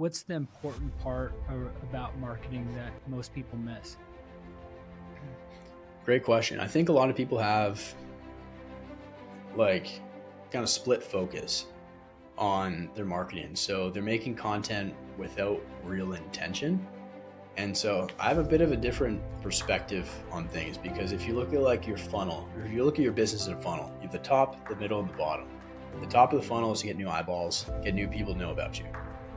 what's the important part about marketing that most people miss? Great question. I think a lot of people have like kind of split focus on their marketing. So they're making content without real intention. And so I have a bit of a different perspective on things, because if you look at like your funnel, or if you look at your business in a funnel, you have the top, the middle, and the bottom. The top of the funnel is to get new eyeballs, get new people to know about you.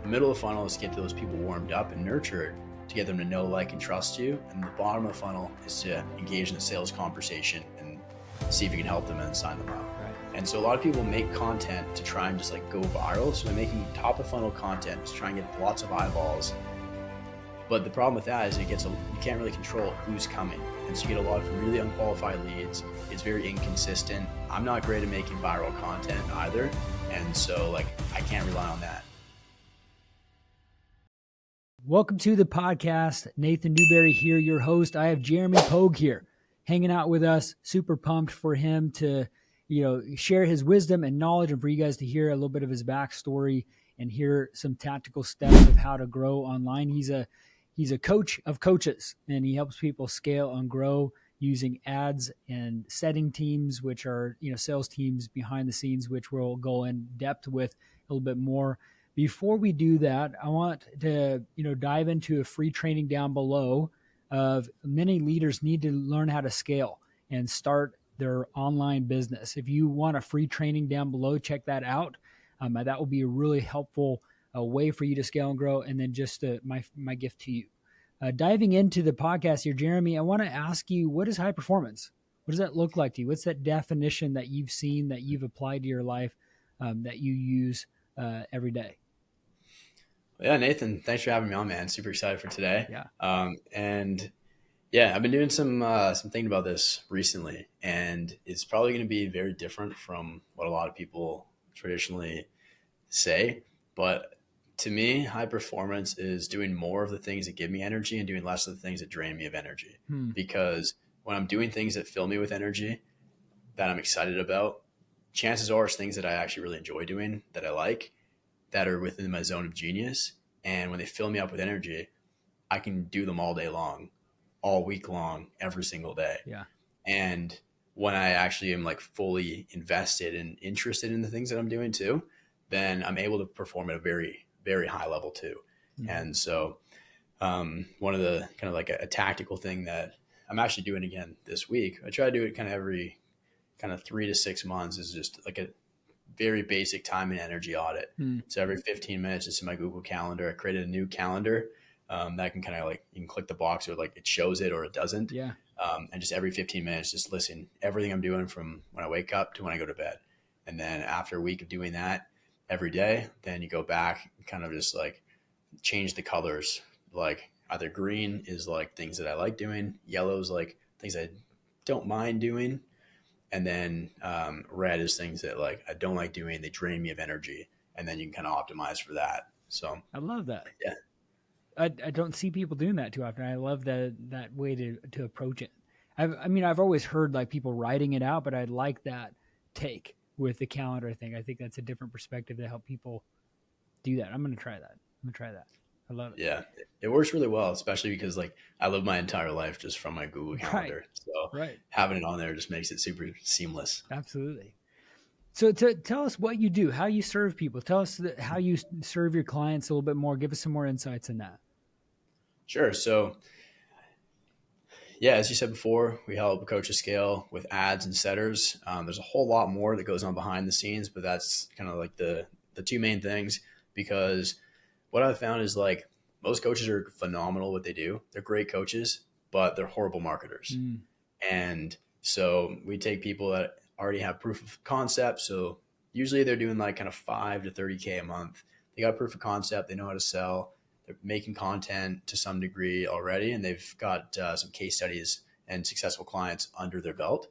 The middle of the funnel is to get those people warmed up and nurtured, to get them to know, like, and trust you. And the bottom of the funnel is to engage in a sales conversation and see if you can help them and sign them up. Right. And so a lot of people make content to try and just like go viral. So they're making top of funnel content to try and get lots of eyeballs. But the problem with that is you can't really control who's coming. And so you get a lot of really unqualified leads. It's very inconsistent. I'm not great at making viral content either. And so like, I can't rely on that. Welcome to the podcast. Nathan Newberry here, your host. I have Jeremy Pogue here hanging out with us. Super pumped for him to, share his wisdom and knowledge, and for you guys to hear a little bit of his backstory and hear some tactical steps of how to grow online. He's a coach of coaches, and he helps people scale and grow using ads and setting teams, which are, sales teams behind the scenes, which we'll go in depth with a little bit more. Before we do that, I want to, dive into a free training down below of many leaders need to learn how to scale and start their online business. If you want a free training down below, check that out. That will be a really helpful way for you to scale and grow. And then just my gift to you. Diving into the podcast here, Jeremy, I want to ask you, what is high performance? What does that look like to you? What's that definition that you've seen, that you've applied to your life, that you use every day? Yeah, Nathan, thanks for having me on, man. Super excited for today. Yeah. And yeah, I've been doing some thinking about this recently, and it's probably going to be very different from what a lot of people traditionally say. But to me, high performance is doing more of the things that give me energy and doing less of the things that drain me of energy. Because when I'm doing things that fill me with energy, that I'm excited about, chances are it's things that I actually really enjoy doing, that I like, that are within my zone of genius. And when they fill me up with energy, I can do them all day long, all week long, every single day. Yeah. And when I actually am like fully invested and interested in the things that I'm doing too, then I'm able to perform at a very, very high level too. Mm-hmm. And so one of the kind of like a tactical thing that I'm actually doing again this week, I try to do it kind of every kind of 3 to 6 months, is just like a very basic time and energy audit. So every 15 minutes, it's in my Google Calendar. I created a new calendar that can kind of like, you can click the box or like it shows it or it doesn't. Yeah. And just every 15 minutes, just listen everything I'm doing from when I wake up to when I go to bed. And then after a week of doing that every day, then you go back and kind of just like change the colors. Like either green is like things that I like doing, yellow is like things I don't mind doing, and then red is things that like I don't like doing, they drain me of energy, and then you can kind of optimize for that. So I love that. Yeah. I don't see people doing that too often. I love that way to approach it. I've always heard like people writing it out, but I like that take with the calendar thing. I think that's a different perspective to help people do that. I'm going to try that. I love it. Yeah, it works really well, especially because like I live my entire life just from my Google Calendar. Right. So having it on there just makes it super seamless. Absolutely. So tell us what you do, how you serve people. Tell us how you serve your clients a little bit more. Give us some more insights in that. Sure. So yeah, as you said before, we help coaches scale with ads and setters. There's a whole lot more that goes on behind the scenes, but that's kind of like the two main things, because what I've found is like most coaches are phenomenal at what they do. They're great coaches, but they're horrible marketers. And so we take people that already have proof of concept. So usually they're doing like kind of 5 to 30K a month. They got proof of concept. They know how to sell. They're making content to some degree already, and they've got some case studies and successful clients under their belt.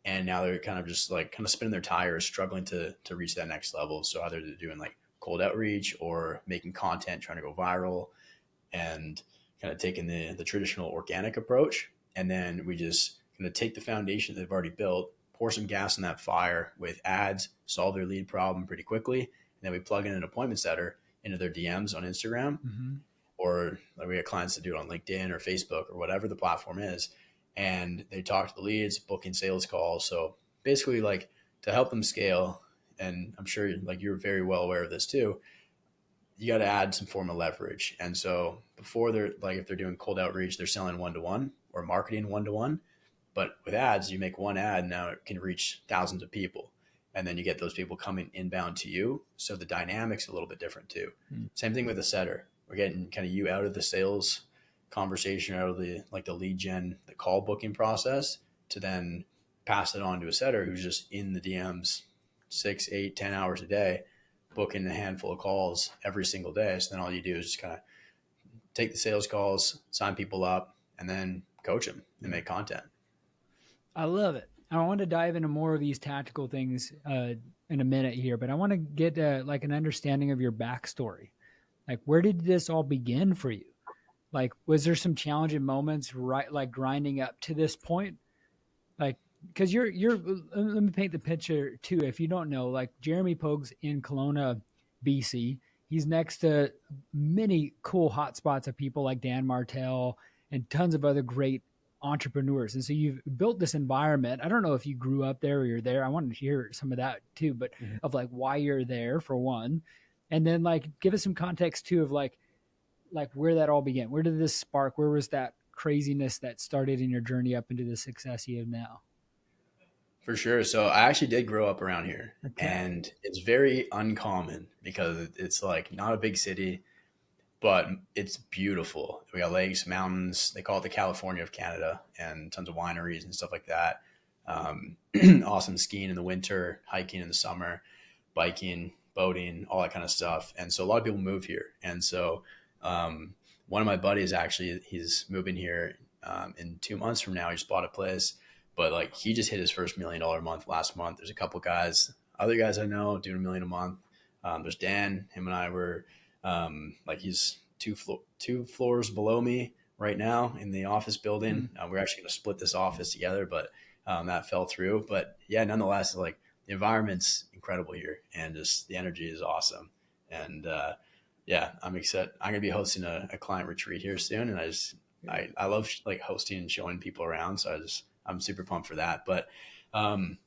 And now they're kind of spinning their tires, struggling to reach that next level. So either they're doing like cold outreach or making content, trying to go viral, and kind of taking the traditional organic approach. And then we just kind of take the foundation that they've already built, pour some gas on that fire with ads, solve their lead problem pretty quickly. And then we plug in an appointment setter into their DMs on Instagram, Mm-hmm. or like we get clients that do it on LinkedIn or Facebook or whatever the platform is. And they talk to the leads, booking sales calls. So basically, like, to help them scale, and I'm sure like you're very well aware of this too, you got to add some form of leverage. And so before they're like, if they're doing cold outreach, they're selling one-to-one or marketing one-to-one. But with ads, you make one ad, now it can reach thousands of people. And then you get those people coming inbound to you. So the dynamic's a little bit different too. Mm. Same thing with a setter. We're getting kind of you out of the sales conversation, out of the like the lead gen, the call booking process, to then pass it on to a setter who's just in the DMs 6, 8, 10 hours a day, booking a handful of calls every single day. So then all you do is just kind of take the sales calls, sign people up, and then coach them and make content. I love it. I want to dive into more of these tactical things in a minute here, but I want to get like an understanding of your backstory. Like, where did this all begin for you? Like, was there some challenging moments, right? Like grinding up to this point? Like, because let me paint the picture too. If you don't know, like Jeremy Pogue's in Kelowna, BC. He's next to many cool hotspots of people like Dan Martell and tons of other great entrepreneurs. And so you've built this environment. I don't know if you grew up there or you're there. I wanted to hear some of that too, but of like why you're there for one. And then like give us some context too of like where that all began. Where did this spark? Where was that craziness that started in your journey up into the success you have now? For sure. So I actually did grow up around here, Okay. and it's very uncommon because it's like not a big city, but it's beautiful. We got lakes, mountains. They call it the California of Canada, and tons of wineries and stuff like that. Um, awesome skiing in the winter, hiking in the summer, biking, boating, all that kind of stuff. And so a lot of people move here. And so one of my buddies actually, he's moving here in 2 months from now. He just bought a place, but like he just hit his first $1 million month last month. There's a couple guys, other guys I know doing $1 million a month. There's Dan, him and I were like he's two floors below me right now in the office building. We're actually going to split this office together, but that fell through. But yeah, nonetheless, like the environment's incredible here, and just the energy is awesome. And yeah, I'm excited. I'm going to be hosting a client retreat here soon, and I love like hosting and showing people around. So I'm super pumped for that. But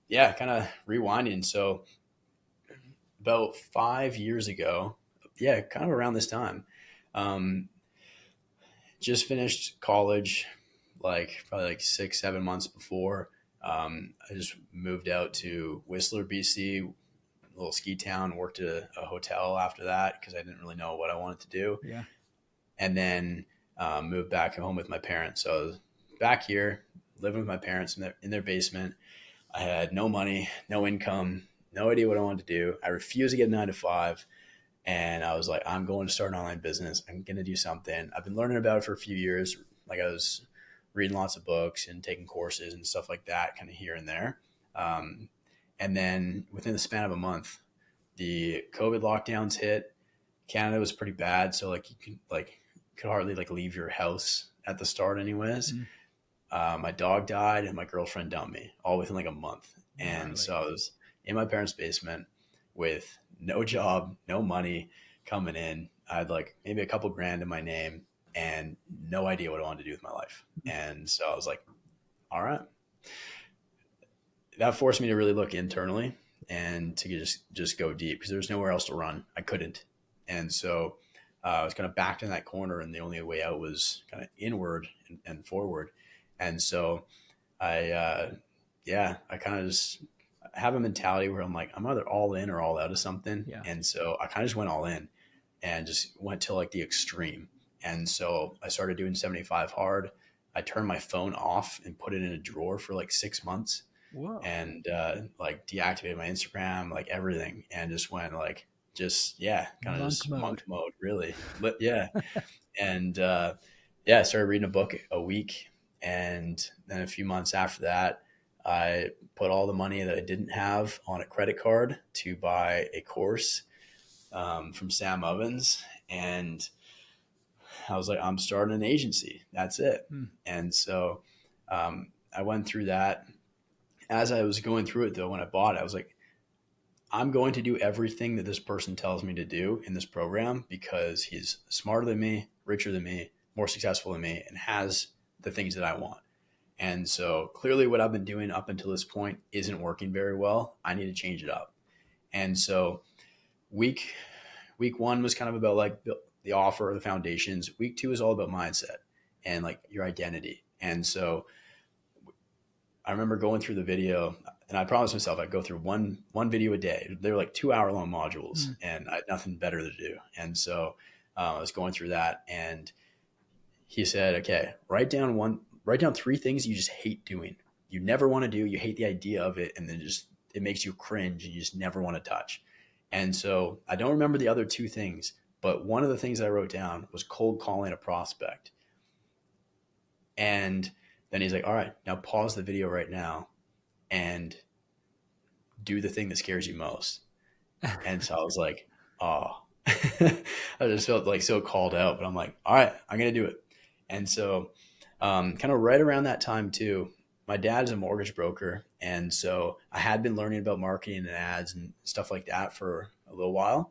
yeah, kind of rewinding. So about 5 years ago, yeah, kind of around this time, um, just finished college, like probably like 6, 7 months before. I just moved out to Whistler, BC, a little ski town, worked at a hotel after that because I didn't really know what I wanted to do. Yeah. And then moved back home with my parents. So I was back here living with my parents in their basement. I had no money, no income, no idea what I wanted to do. I refused to get a 9 to 5. And I was like, I'm going to start an online business. I'm going to do something. I've been learning about it for a few years. Like I was reading lots of books and taking courses and stuff like that, kind of here and there. And then within the span of a month, the COVID lockdowns hit. Canada was pretty bad. So like you could hardly like leave your house at the start anyways. My dog died and my girlfriend dumped me all within like a month. And so I was in my parents' basement with no job, no money coming in. I had like maybe a couple grand in my name and no idea what I wanted to do with my life. And so I was like, all right. That forced me to really look internally and to just go deep because there was nowhere else to run. I couldn't. And so I was kind of backed in that corner, and the only way out was kind of inward and forward. And so I kind of just have a mentality where I'm like, I'm either all in or all out of something. Yeah. And so I kind of just went all in and just went to like the extreme. And so I started doing 75 hard. I turned my phone off and put it in a drawer for like 6 months. Whoa. And like deactivated my Instagram, like everything, and just went like, kind of just monk mode, really. But yeah. And I started reading a book a week. And then a few months after that, I put all the money that I didn't have on a credit card to buy a course from Sam Ovens. And I was like, I'm starting an agency. That's it. And so I went through that. As I was going through it, though, when I bought it, I was like, I'm going to do everything that this person tells me to do in this program because he's smarter than me, richer than me, more successful than me, and has the things that I want. And so clearly what I've been doing up until this point isn't working very well. I need to change it up. And so week one was kind of about like the offer, the foundations. Week 2 is all about mindset and like your identity. And so I remember going through the video, and I promised myself I'd go through one video a day. They were like 2-hour long modules, and I had nothing better to do. And so I was going through that, and he said, okay, write down 3 things you just hate doing. You never want to do, you hate the idea of it, and then just it makes you cringe and you just never want to touch. And so I don't remember the other 2 things, but one of the things I wrote down was cold calling a prospect. And then he's like, all right, now pause the video right now and do the thing that scares you most. And so I was like, oh, I just felt like so called out, but I'm like, all right, I'm going to do it. And so kind of right around that time too, my dad is a mortgage broker. And so I had been learning about marketing and ads and stuff like that for a little while.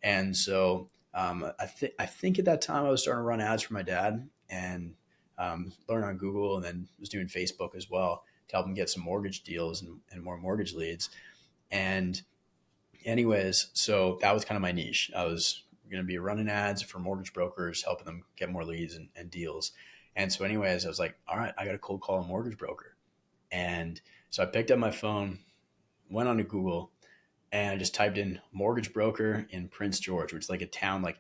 And so I think at that time I was starting to run ads for my dad and learn on Google, and then was doing Facebook as well to help him get some mortgage deals and more mortgage leads. And anyways, so that was kind of my niche. I was going to be running ads for mortgage brokers, helping them get more leads and deals. And so anyways, I was like, all right, I got to cold call a mortgage broker. And so I picked up my phone, went onto Google, and I just typed in mortgage broker in Prince George, which is like a town like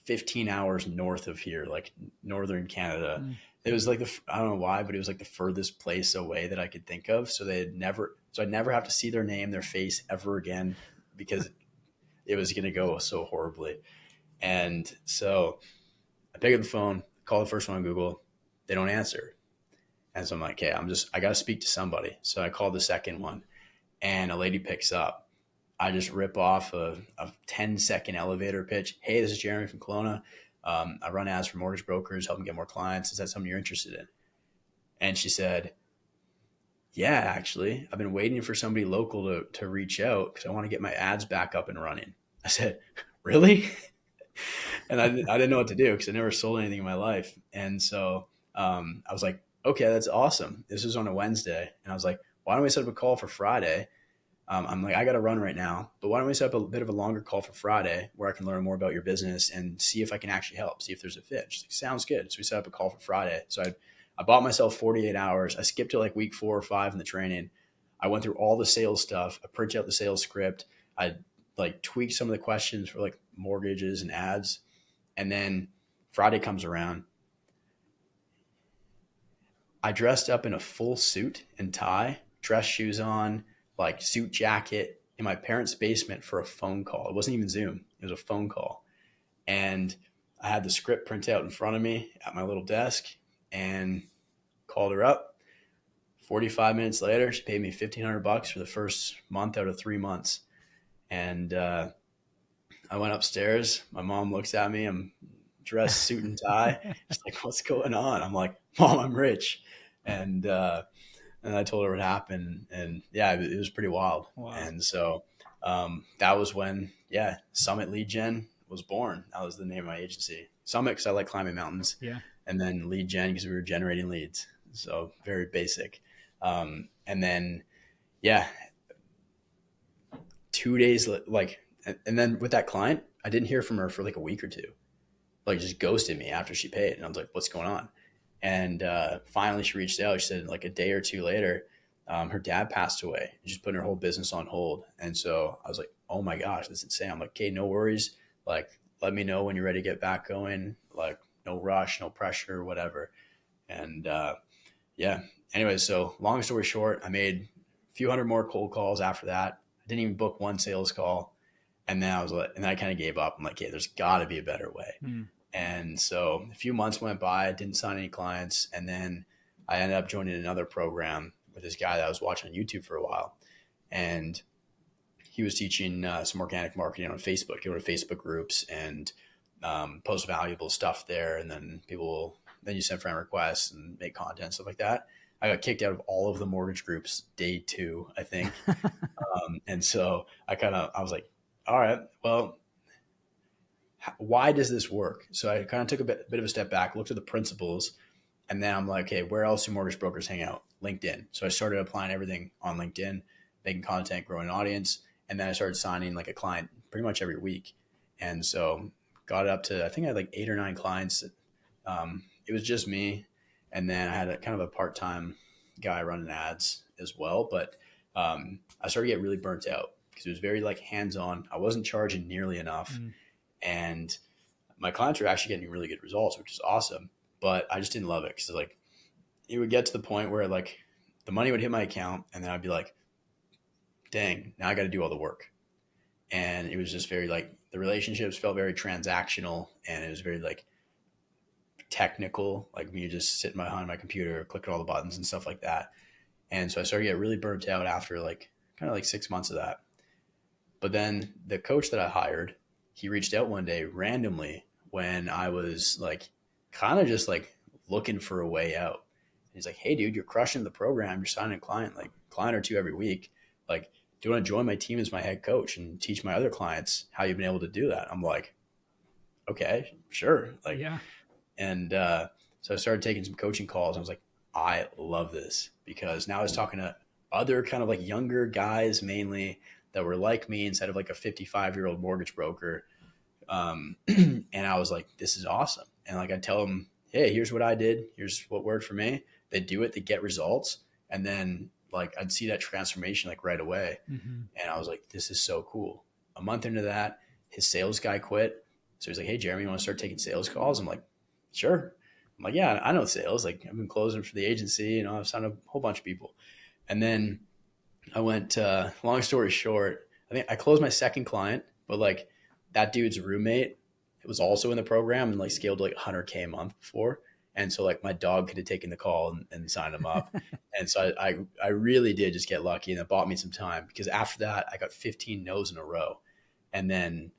15 hours north of here, like northern Canada. It was like I don't know why, but it was like the furthest place away that I could think of. So I'd never have to see their name, their face ever again, because it was going to go so horribly. And so I pick up the phone, call the first one on Google. They don't answer. And so I'm like, okay, I got to speak to somebody. So I called the second one, and a lady picks up. I just rip off a 10-second elevator pitch. Hey, this is Jeremy from Kelowna. I run ads for mortgage brokers, help them get more clients. Is that something you're interested in? And she said, yeah, actually, I've been waiting for somebody local to reach out because I want to get my ads back up and running. I said, really? And I didn't know what to do because I never sold anything in my life. And so I was like, okay, that's awesome. This was on a Wednesday. And I was like, why don't we set up a call for Friday? I'm like, I got to run right now, but why don't we set up a bit of a longer call for Friday where I can learn more about your business and see if I can actually help, see if there's a fit. She's like, sounds good. So we set up a call for Friday. So I bought myself 48 hours. I skipped to like week 4 or 5 in the training. I went through all the sales stuff. I printed out the sales script. I like tweaked some of the questions for like mortgages and ads. And then Friday comes around. I dressed up in a full suit and tie, dress shoes on, like suit jacket in my parents' basement for a phone call. It wasn't even Zoom. It was a phone call. And I had the script print out in front of me at my little desk and called her up. 45 minutes later, she paid me $1,500 for the first month out of 3 months. And I went upstairs. My mom looks at me. I'm dressed suit and tie. She's like, what's going on? I'm like, Mom, I'm rich. And I told her what happened, and yeah, it was pretty wild. Wow. And so that was when, Summit Lead Gen was born. That was the name of my agency. Summit because I like climbing mountains. Yeah. And then Lead Gen because we were generating leads. So very basic. And then, 2 days, and then with that client, I didn't hear from her for like a week or 2. Like just ghosted me after she paid. And I was like, what's going on? And finally she reached out. She said like a day or 2 later, her dad passed away. She's putting her whole business on hold. And so I was like, oh my gosh, that's insane. I'm like, okay, no worries. Like, let me know when you're ready to get back going. Like no rush, no pressure, whatever. And anyways, so long story short, I made a few hundred more cold calls after that. I didn't even book one sales call. And then I kind of gave up. I'm like, hey, there's gotta be a better way. And so a few months went by, I didn't sign any clients. And then I ended up joining another program with this guy that I was watching on YouTube for a while. And he was teaching some organic marketing on Facebook. You go to Facebook groups and post valuable stuff there. And then you send friend requests and make content, stuff like that. I got kicked out of all of the mortgage groups day 2, I think. And so I was like, all right, well, why does this work? So I kind of took a bit of a step back, looked at the principles, and then I'm like, okay, where else do mortgage brokers hang out? LinkedIn. So I started applying everything on LinkedIn, making content, growing an audience. And then I started signing like a client pretty much every week. And so got it up to, I think I had like 8 or 9 clients. It was just me. And then I had a kind of a part-time guy running ads as well. But I started to get really burnt out because it was very like hands-on. I wasn't charging nearly enough. And my clients were actually getting really good results, which is awesome. But I just didn't love it because like it would get to the point where like the money would hit my account and then I'd be like, dang, now I got to do all the work. And it was just very like the relationships felt very transactional and it was very like technical, like me just sitting behind my computer, clicking all the buttons and stuff like that. And so I started to get really burnt out after like kind of like 6 months of that. But then the coach that I hired, he reached out one day randomly when I was like kind of just like looking for a way out. He's like, hey, dude, you're crushing the program. You're signing a client, like client or two every week. Like, do you want to join my team as my head coach and teach my other clients how you've been able to do that? I'm like, okay, sure. Like, Yeah. and so I started taking some coaching calls. I was like, I love this because now I was talking to other kind of like younger guys mainly that were like me instead of like a 55-year-old mortgage broker. And I was like, this is awesome. And like, I tell them, hey, here's what I did. Here's what worked for me. They do it, they get results. And then like, I'd see that transformation like right away. Mm-hmm. And I was like, this is so cool. A month into that, his sales guy quit. So he's like, hey, Jeremy, you want to start taking sales calls? I'm like, sure. I'm like, yeah, I know sales. Like I've been closing for the agency, you know, I've signed a whole bunch of people. And then I went, long story short, I think I closed my second client, but like that dude's roommate was also in the program and like scaled to like 100K a month before. And so like my dog could have taken the call and signed him up. And so I really did just get lucky and it bought me some time because after that I got 15 no's in a row. And then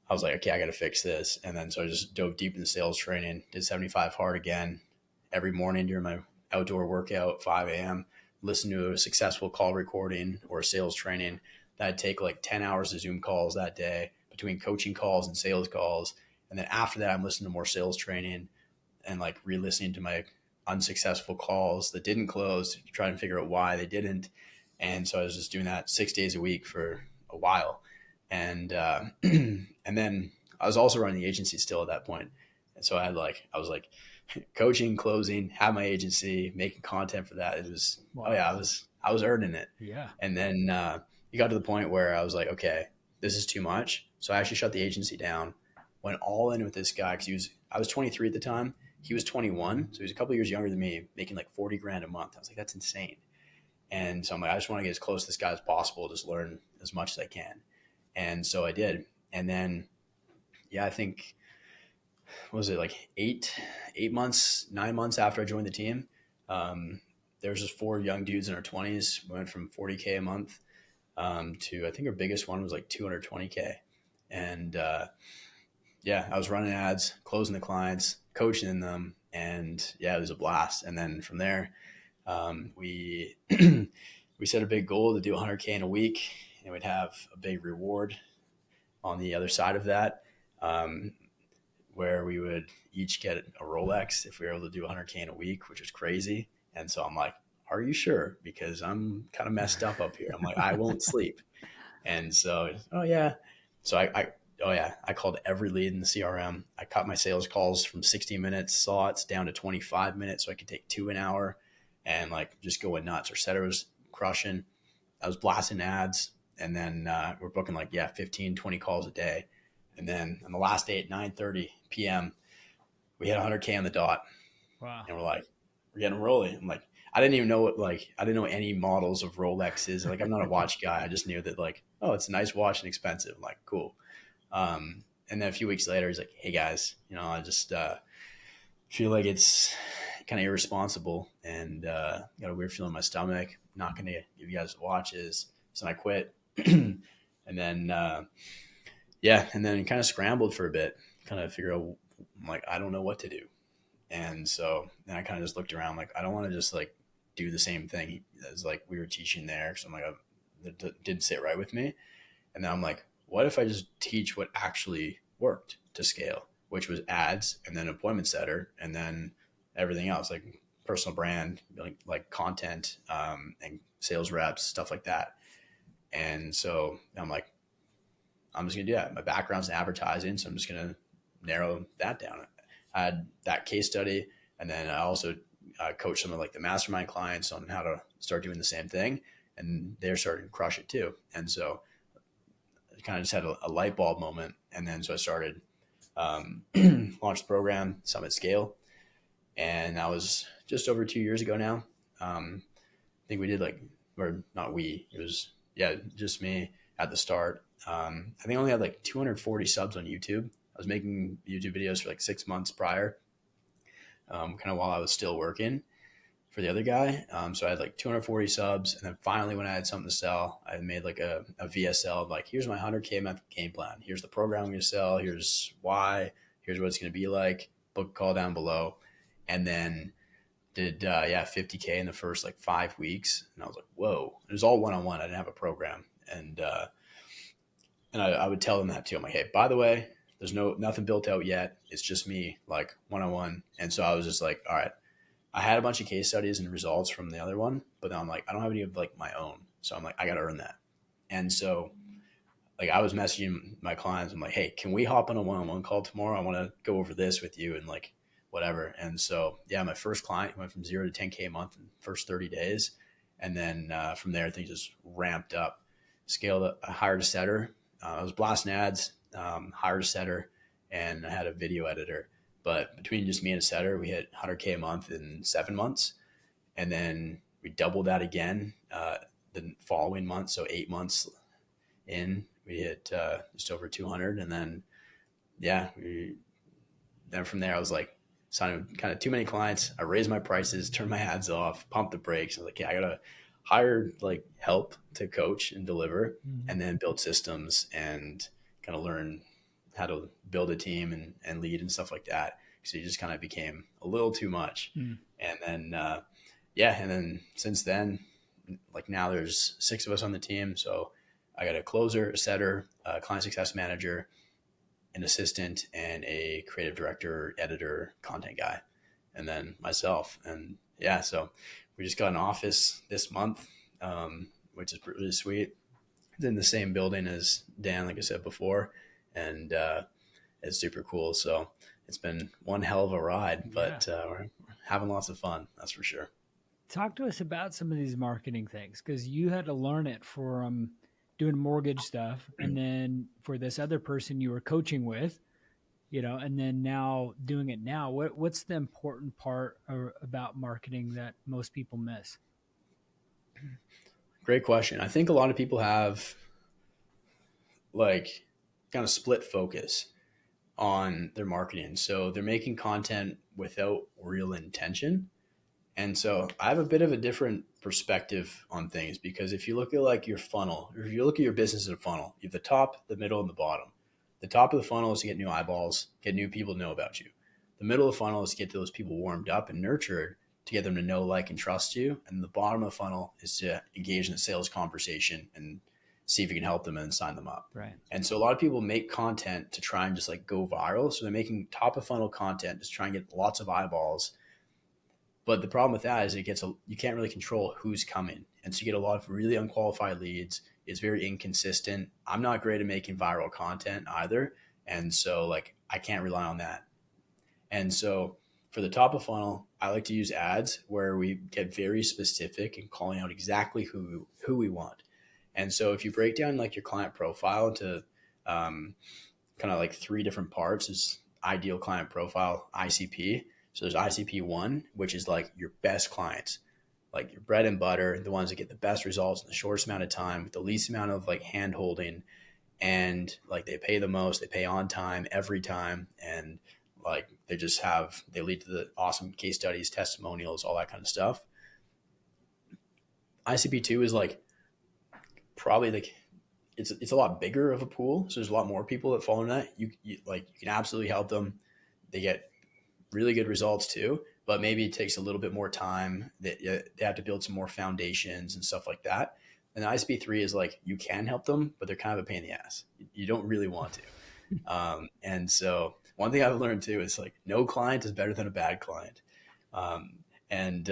I was like, okay, I got to fix this. And then so I just dove deep into sales training, did 75 hard again every morning during my outdoor workout at 5 a.m., listen to a successful call recording or sales training. That'd take like 10 hours of Zoom calls that day between coaching calls and sales calls. And then after that, I'm listening to more sales training and like re-listening to my unsuccessful calls that didn't close to try and figure out why they didn't. And so I was just doing that 6 days a week for a while. And, and then I was also running the agency still at that point. And so I was like coaching, closing, have my agency, making content for that. It was, Wow. oh yeah, I was earning it. Yeah. And then, it got to the point where I was like, okay, this is too much. So I actually shut the agency down, went all in with this guy. Cause I was 23 at the time. He was 21. So he was a couple years younger than me, making like 40 grand a month. I was like, that's insane. And so I'm like, I just want to get as close to this guy as possible, just learn as much as I can. And so I did. And then, yeah, I think, what was it, like 8 months, 9 months after I joined the team, there was just 4 young dudes in our 20s. We went from 40K a month to, I think our biggest one was like 220K. And yeah, I was running ads, closing the clients, coaching them. And yeah, it was a blast. And then from there, we we set a big goal to do 100K in a week, and we'd have a big reward on the other side of that, where we would each get a Rolex if we were able to do 100K in a week, which was crazy. And so I'm like, are you sure? Because I'm kind of messed up here. I'm like, I won't sleep. And so, oh yeah. So I called every lead in the CRM. I cut my sales calls from 60 minutes slots down to 25 minutes so I could take 2 an hour and like just going nuts. Our setter was crushing. I was blasting ads. And then we're booking like, 15, 20 calls a day. And then on the last day at 9:30 p.m., we hit 100K on the dot. Wow. And we're like, we're getting rolling. I'm like, I didn't even know I didn't know any models of Rolexes. Like, I'm not a watch guy. I just knew that like, oh, it's a nice watch and expensive. I'm like, cool. And then a few weeks later, he's like, hey guys, I just feel like it's kind of irresponsible and got a weird feeling in my stomach. Not going to give you guys watches. So I quit. And then, and then kind of scrambled for a bit, kind of figure out, like, I don't know what to do. And so then I kind of just looked around, like, I don't want to just like do the same thing as like we were teaching there. So I'm like, that didn't sit right with me. And then I'm like, what if I just teach what actually worked to scale, which was ads and then appointment setter and then everything else, like personal brand, like content, and sales reps, stuff like that. And so I'm like, I'm just gonna do that. My background's in advertising, so I'm just gonna narrow that down. I had that case study, and then I also coached some of like the mastermind clients on how to start doing the same thing, and they're starting to crush it too. And so I kind of just had a light bulb moment, and then so I started launched the program Summit Scale, and that was just over 2 years ago now. I think we did like, or not we, it was just me at the start. I think I only had like 240 subs on YouTube. I was making YouTube videos for like 6 months prior, kind of while I was still working for the other guy. So I had like 240 subs. And then finally, when I had something to sell, I made like a VSL of like, here's my 100K month game plan. Here's the program I'm going to sell. Here's why. Here's what it's going to be like. Book a call down below. And then did 50K in the first like 5 weeks. And I was like, whoa. It was all one-on-one. I didn't have a program. And I would tell them that too. I'm like, hey, by the way, there's nothing built out yet. It's just me, like one-on-one. And so I was just like, all right. I had a bunch of case studies and results from the other one, but then I'm like, I don't have any of like my own. So I'm like, I got to earn that. And so like I was messaging my clients. I'm like, hey, can we hop on a one-on-one call tomorrow? I want to go over this with you and like whatever. And so, yeah, my first client went from 0 to 10K a month in the first 30 days. And then from there, things just ramped up, scaled. I hired a setter. I was blasting ads, hired a setter, and I had a video editor. But between just me and a setter, we hit 100K a month in 7 months. And then we doubled that again the following month. So 8 months in, we hit just over 200. And then, then from there, I was like, signing kind of too many clients. I raised my prices, turned my ads off, pumped the brakes. I was like, yeah, I got to hire like help to coach and deliver, and then build systems and kind of learn how to build a team and lead and stuff like that. So it just kind of became a little too much. And then, and then since then, like now there's 6 of us on the team. So I got a closer, a setter, a client success manager, an assistant, and a creative director, editor, content guy, and then myself. And so we just got an office this month, which is really sweet. It's in the same building as Dan, like I said before. And, it's super cool. So it's been one hell of a ride, but we're having lots of fun. That's for sure. Talk to us about some of these marketing things, because you had to learn it from doing mortgage stuff. And then for this other person you were coaching with, and then now doing it now, what's the important part about marketing that most people miss? Great question. I think a lot of people have like kind of split focus on their marketing. So they're making content without real intention. And so I have a bit of a different perspective on things, because if you look at like your funnel, or if you look at your business as a funnel, you have the top, the middle, and the bottom. The top of the funnel is to get new eyeballs, get new people to know about you. The middle of the funnel is to get those people warmed up and nurtured to get them to know, like, and trust you. And the bottom of the funnel is to engage in a sales conversation and see if you can help them and sign them up. Right. And so a lot of people make content to try and just like go viral. So they're making top of funnel content, just try and get lots of eyeballs. But the problem with that is you can't really control who's coming. And so you get a lot of really unqualified leads. It's very inconsistent. I'm not great at making viral content either. And so like, I can't rely on that. And so for the top of funnel, I like to use ads where we get very specific and calling out exactly who we want. And so if you break down like your client profile into kind of like 3 different parts, is ideal client profile, ICP. So there's ICP 1, which is like your best clients, like your bread and butter, the ones that get the best results in the shortest amount of time with the least amount of like hand holding, and like they pay the most, they pay on time every time, and like they lead to the awesome case studies, testimonials, all that kind of stuff. ICP 2 is like probably like it's a lot bigger of a pool, so there's a lot more people that fall in that. You can absolutely help them. They get really good results too, but maybe it takes a little bit more time. They have to build some more foundations and stuff like that. And the ISP3 is like, you can help them, but they're kind of a pain in the ass. You don't really want to. And so one thing I've learned too is like, no client is better than a bad client. Um, and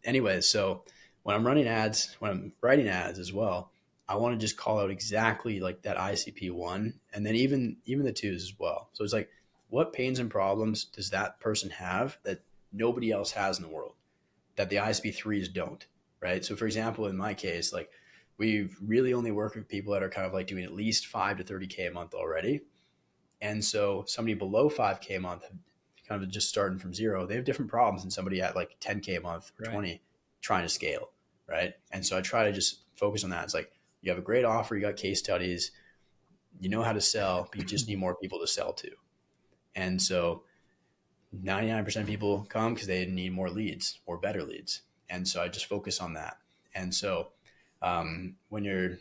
anyway, so when I'm running ads, when I'm writing ads as well, I want to just call out exactly like that ICP one, and then even the twos as well. So it's like, what pains and problems does that person have that nobody else has in the world, that the ISP threes don't, right? So for example, in my case, like we really only work with people that are kind of like doing at least 5 to 30K a month already. And so somebody below 5K a month, kind of just starting from zero, they have different problems than somebody at like 10K a month or 20 trying to scale, right? And so I try to just focus on that. It's like, you have a great offer, you got case studies, you know how to sell, but you just need more people to sell to. And so 99% of people come because they need more leads or better leads. And so I just focus on that. And so when you're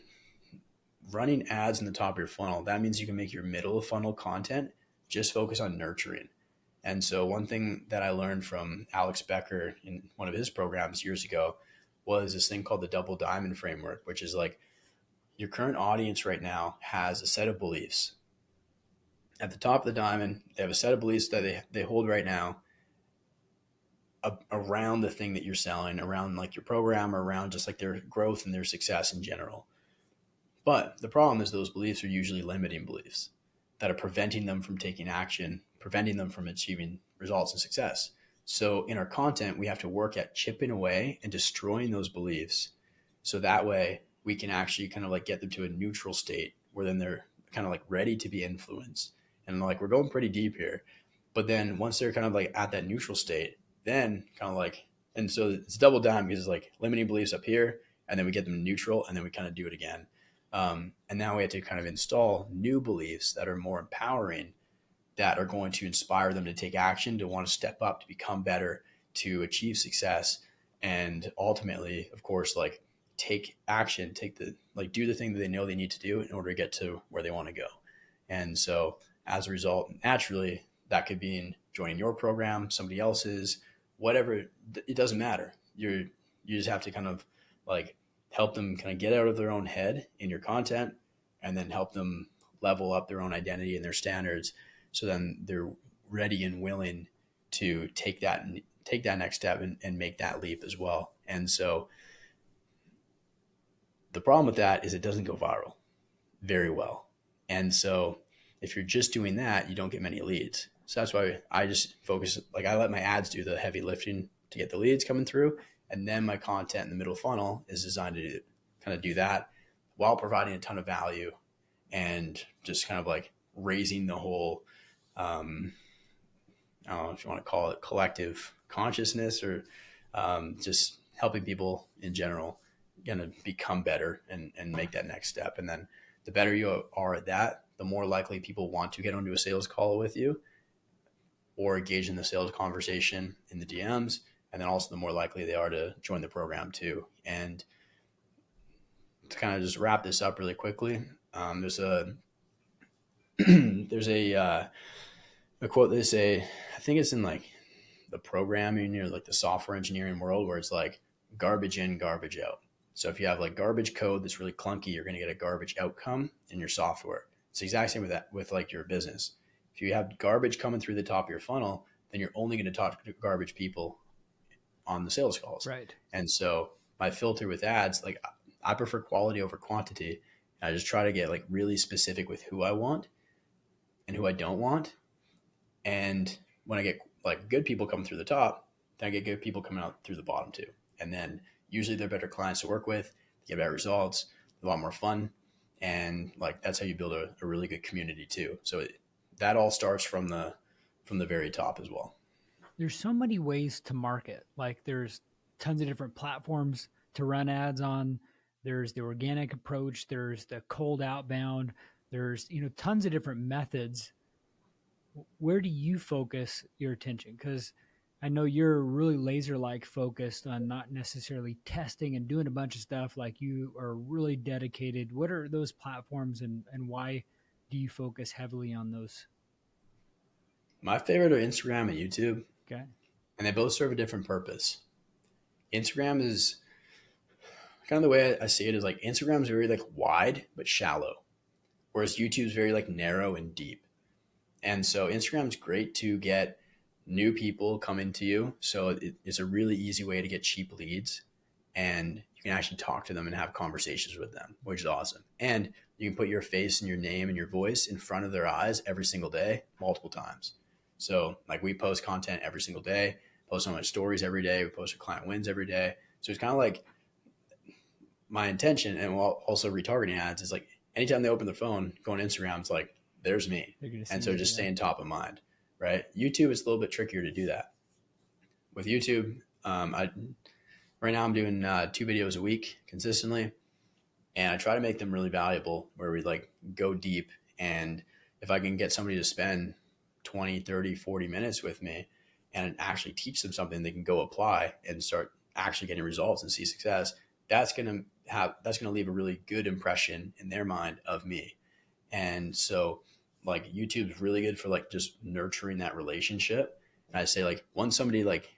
running ads in the top of your funnel, that means you can make your middle of funnel content just focus on nurturing. And so one thing that I learned from Alex Becker in one of his programs years ago was this thing called the double diamond framework, which is like, your current audience right now has a set of beliefs. At the top of the diamond, they have a set of beliefs that they hold right now around the thing that you're selling, around like your program, or around just like their growth and their success in general. But the problem is those beliefs are usually limiting beliefs that are preventing them from taking action, preventing them from achieving results and success. So in our content, we have to work at chipping away and destroying those beliefs. So that way we can actually kind of like get them to a neutral state where then they're kind of like ready to be influenced. And like, we're going pretty deep here. But then once they're kind of like at that neutral state, then kind of like, and so it's double down because it's like limiting beliefs up here, and then we get them neutral, and then we kind of do it again. And now we have to kind of install new beliefs that are more empowering, that are going to inspire them to take action, to want to step up, to become better, to achieve success. And ultimately, of course, like take action, do the thing that they know they need to do in order to get to where they want to go. And so as a result, naturally, that could be in joining your program, somebody else's, whatever, it doesn't matter. You just have to kind of like help them kind of get out of their own head in your content, and then help them level up their own identity and their standards. So then they're ready and willing to take that next step and make that leap as well. And so the problem with that is it doesn't go viral very well. And so if you're just doing that, you don't get many leads. So that's why I just focus, like I let my ads do the heavy lifting to get the leads coming through. And then my content in the middle funnel is designed to kind of do that while providing a ton of value, and just kind of like raising the whole, I don't know if you want to call it collective consciousness, or just helping people in general kind of become better and make that next step. And then the better you are at that, the more likely people want to get onto a sales call with you or engage in the sales conversation in the DMs. And then also the more likely they are to join the program too. And to kind of just wrap this up really quickly, there's a there's a quote they say, I think it's in like the programming or like the software engineering world, where it's like garbage in, garbage out. So if you have like garbage code that's really clunky, you're going to get a garbage outcome in your software. It's the exact same with that, with like your business. If you have garbage coming through the top of your funnel, then you're only going to talk to garbage people on the sales calls. Right. And so my filter with ads, like I prefer quality over quantity. I just try to get like really specific with who I want and who I don't want. And when I get like good people coming through the top, then I get good people coming out through the bottom too. And then usually they're better clients to work with, get better results, a lot more fun. And like, that's how you build a really good community too. So that all starts from the very top as well. There's so many ways to market. Like there's tons of different platforms to run ads on. There's the organic approach. There's the cold outbound. There's, tons of different methods. Where do you focus your attention? Because I know you're really laser-like focused on not necessarily testing and doing a bunch of stuff. Like you are really dedicated. What are those platforms, and why do you focus heavily on those? My favorite are Instagram and YouTube. Okay. and they both serve a different purpose. Instagram is kind of the way I see it is like Instagram's very like wide but shallow, whereas YouTube's very like narrow and deep. And so Instagram's great to get new people coming to you. So it's a really easy way to get cheap leads, and you can actually talk to them and have conversations with them, which is awesome. And you can put your face and your name and your voice in front of their eyes every single day, multiple times. So like we post content every single day, post on my stories every day. We post our client wins every day. So it's kind of like my intention, and also retargeting ads is like anytime they open their phone, go on Instagram, it's like, there's me. And so just staying top of mind, right? YouTube is a little bit trickier to do that. With YouTube, right now I'm doing 2 videos a week consistently, and I try to make them really valuable where we like go deep. And if I can get somebody to spend 20, 30, 40 minutes with me and actually teach them something they can go apply and start actually getting results and see success, that's going to leave a really good impression in their mind of me. And so like YouTube is really good for like just nurturing that relationship. And I say like once somebody like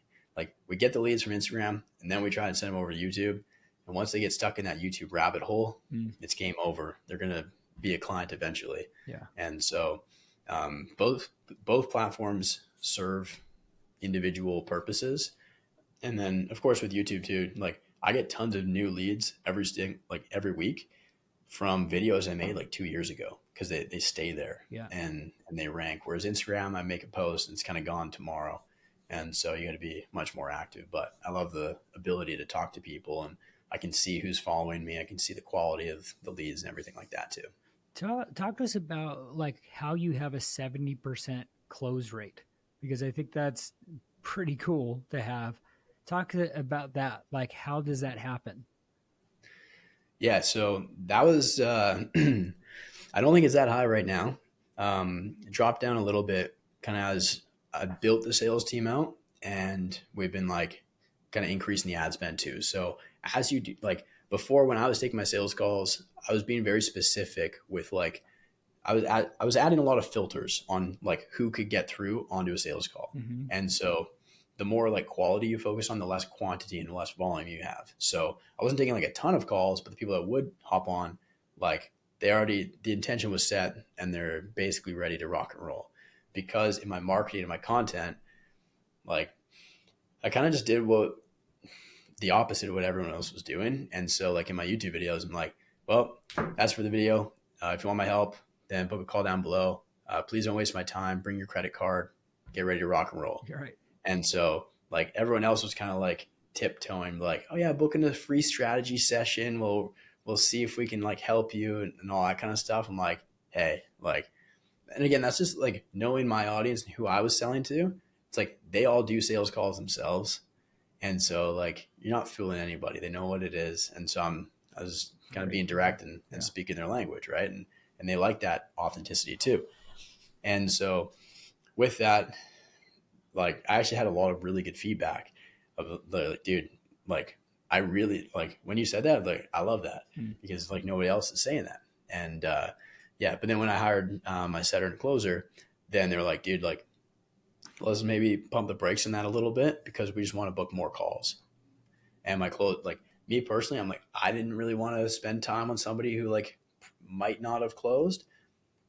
we get the leads from Instagram and then we try and send them over to YouTube. And once they get stuck in that YouTube rabbit hole, it's game over. They're going to be a client eventually. Yeah. And so both platforms serve individual purposes. And then of course with YouTube too, like I get tons of new leads every week from videos I made like 2 years ago, because they stay there. Yeah. and they rank. Whereas Instagram, I make a post and it's kind of gone tomorrow. And so you got to be much more active. But I love the ability to talk to people, and I can see who's following me. I can see the quality of the leads and everything like that too. Talk to us about like how you have a 70% close rate, because I think that's pretty cool to have. Talk about that. Like, how does that happen? Yeah, so that was I don't think it's that high right now. It dropped down a little bit kind of as I built the sales team out, and we've been like kind of increasing the ad spend too. So as you do, like before, when I was taking my sales calls, I was being very specific with like I was adding a lot of filters on like who could get through onto a sales call. Mm-hmm. And so the more like quality you focus on, the less quantity and the less volume you have. So I wasn't taking like a ton of calls, but the people that would hop on, like the intention was set and they're basically ready to rock and roll. Because in my marketing and my content, like I kind of just did the opposite of what everyone else was doing. And so like in my YouTube videos, I'm like, well, that's for the video. If you want my help, then book a call down below. Please don't waste my time. Bring your credit card. Get ready to rock and roll. You're right. And so like everyone else was kind of like tiptoeing, like, oh yeah, booking a free strategy session. We'll see if we can like help you and all that kind of stuff. I'm like, hey, like, and again, that's just like knowing my audience and who I was selling to. It's like they all do sales calls themselves. And so like you're not fooling anybody. They know what it is. And so I was kind of being direct and speaking their language, right? And they like that authenticity too. And so with that, like I actually had a lot of really good feedback of like, dude, like I really like when you said that, like I love that because like nobody else is saying that. And yeah, but then when I hired my setter and closer, then they were like, dude, like let's maybe pump the brakes on that a little bit because we just want to book more calls. And my like me personally, I'm like, I didn't really want to spend time on somebody who like might not have closed.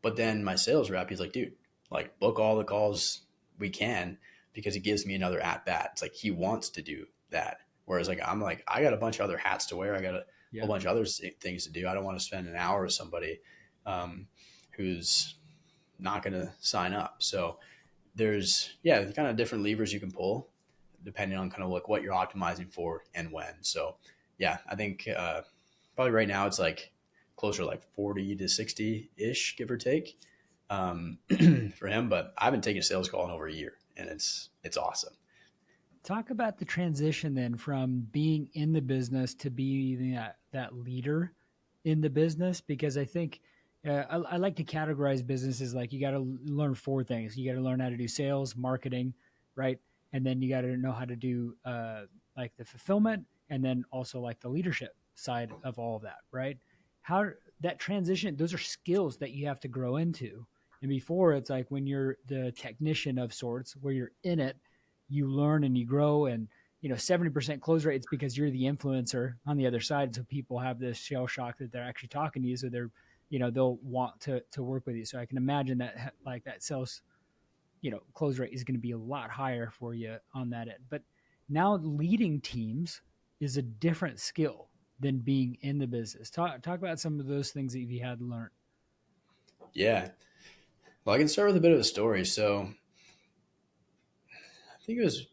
But then my sales rep, he's like, dude, like book all the calls we can because it gives me another at bat. It's like he wants to do that. Whereas like I'm like, I got a bunch of other hats to wear. I got a whole bunch of other things to do. I don't want to spend an hour with somebody who's not going to sign up. So there's kind of different levers you can pull depending on kind of like what you're optimizing for and when. So yeah, I think probably right now it's like closer to like 40 to 60 ish, give or take for him. But I haven't taken a sales call in over a year and it's awesome. Talk about the transition then from being in the business to being that leader in the business, because I think I like to categorize businesses like you got to learn 4 things. You got to learn how to do sales, marketing, right? And then you got to know how to do like the fulfillment and then also like the leadership side of all of that, right? How that transition, those are skills that you have to grow into. And before it's like when you're the technician of sorts where you're in it, you learn and you grow. And 70% close rate, it's because you're the influencer on the other side. So people have this shell shock that they're actually talking to you. So they're, they'll want to work with you. So I can imagine that like that sales, close rate is going to be a lot higher for you on that end. But now leading teams is a different skill than being in the business. Talk about some of those things that you had to learn. Yeah. Well, I can start with a bit of a story. So I think it was